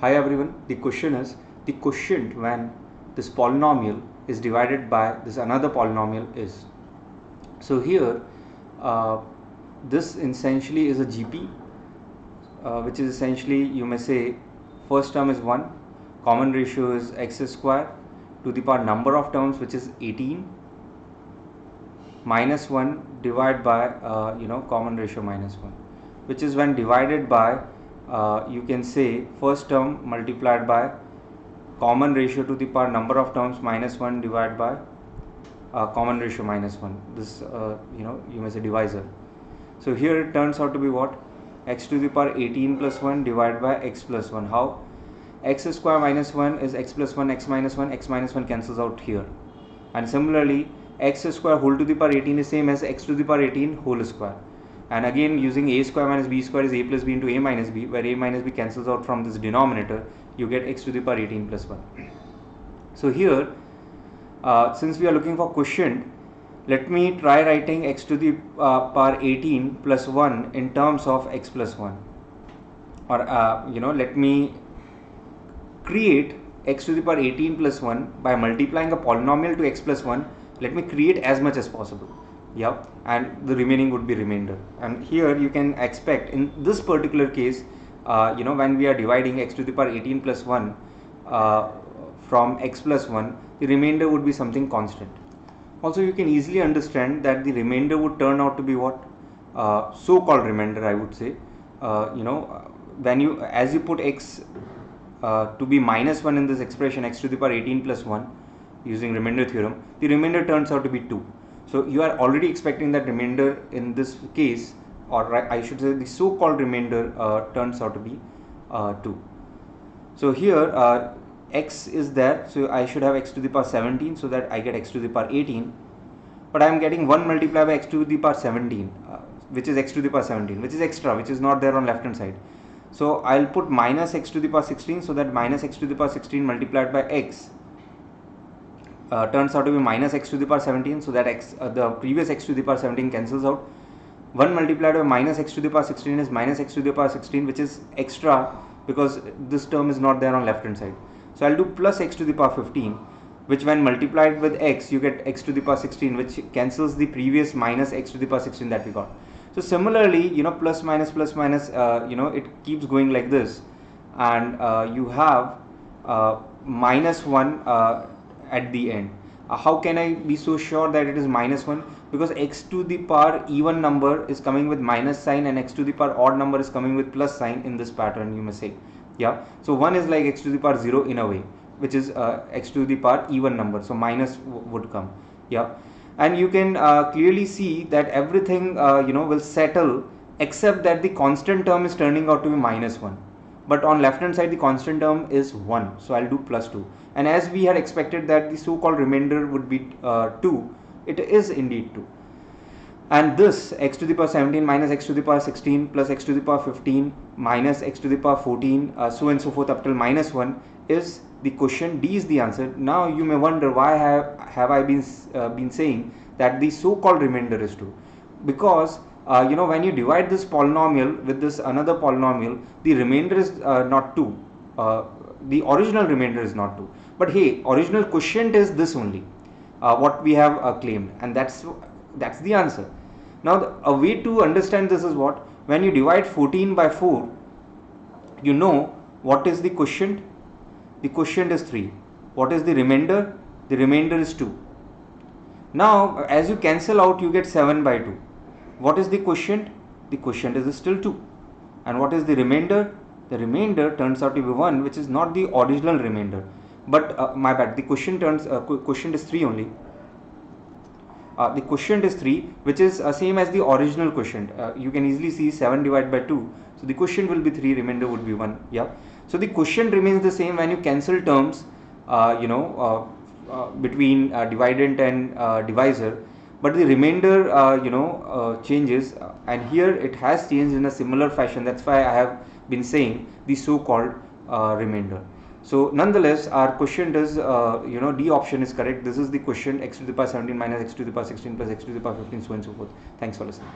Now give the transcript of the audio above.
Hi everyone, the question is the quotient when this polynomial is divided by this another polynomial is. So here this essentially is a GP which is essentially, you may say, first term is 1, common ratio is x square to the power number of terms which is 18 minus 1 divided by common ratio minus 1, which is when divided by you can say first term multiplied by common ratio to the power number of terms minus 1 divided by common ratio minus 1. This you may say divisor. So here it turns out to be what? X to the power 18 plus 1 divided by x plus 1. How? X square minus 1 is x plus 1, x minus 1 cancels out here. And similarly, x square whole to the power 18 is same as x to the power 18 whole square. And again, using a square minus b square is a plus b into a minus b, where a minus b cancels out from this denominator, you get x to the power 18 plus 1. So here, since we are looking for quotient, let me try writing x to the power 18 plus 1 in terms of x plus 1. Or let me create x to the power 18 plus 1 by multiplying a polynomial to x plus 1. Let me create as much as possible. Yeah, and the remaining would be remainder. And here you can expect in this particular case, when we are dividing x to the power 18 plus 1 from x plus 1, the remainder would be something constant. Also, you can easily understand that the remainder would turn out to be what? So-called remainder, I would say. When you, as you put x to be minus 1 in this expression, x to the power 18 plus 1, using remainder theorem, the remainder turns out to be 2. So you are already expecting that remainder in this case, or I should say the so-called remainder turns out to be 2. So here x is there, so I should have x to the power 17, so that I get x to the power 18. But I am getting 1 multiplied by x to the power 17, which is x to the power 17, which is extra, which is not there on left hand side. So I'll put minus x to the power 16, so that minus x to the power 16 multiplied by x turns out to be minus x to the power 17, so that x the previous x to the power 17 cancels out. 1 multiplied by minus x to the power 16 is minus x to the power 16, which is extra because this term is not there on left hand side. So I'll do plus x to the power 15, which when multiplied with x, you get x to the power 16, which cancels the previous minus x to the power 16 that we got. So similarly, plus minus, it keeps going like this, and you have minus 1 at the end. How can I be so sure that it is minus 1? Because x to the power even number is coming with minus sign and x to the power odd number is coming with plus sign in this pattern, you may say. Yeah, so 1 is like x to the power 0 in a way, which is x to the power even number, so minus would come. Yeah, and you can clearly see that everything will settle except that the constant term is turning out to be minus 1. But on left hand side the constant term is 1, so I'll do plus 2. And as we had expected that the so-called remainder would be 2, it is indeed 2. And this x to the power 17 minus x to the power 16 plus x to the power 15 minus x to the power 14 so and so forth up till minus 1 is the quotient. D is the answer. Now you may wonder, why have I been saying that the so-called remainder is 2? Because when you divide this polynomial with this another polynomial, the remainder is not 2. The original remainder is not 2. But hey, original quotient is this only, what we have claimed, and that's the answer. Now a way to understand this is what? When you divide 14 by 4, you know what is the quotient? The quotient is 3. What is the remainder? The remainder is 2. Now as you cancel out, you get 7 by 2. What is the quotient? The quotient is still 2. And what is the remainder? The remainder turns out to be 1, which is not the original remainder. But my bad, the quotient is 3 only. The quotient is 3, which is same as the original quotient. You can easily see 7 divided by 2. So the quotient will be 3, remainder would be 1. Yeah. So the quotient remains the same when you cancel terms, between dividend and divisor. But the remainder, changes, and here it has changed in a similar fashion. That's why I have been saying the so-called remainder. So nonetheless, our quotient is, D option is correct. This is the quotient, x to the power 17 minus x to the power 16 plus x to the power 15, so on and so forth. Thanks for listening.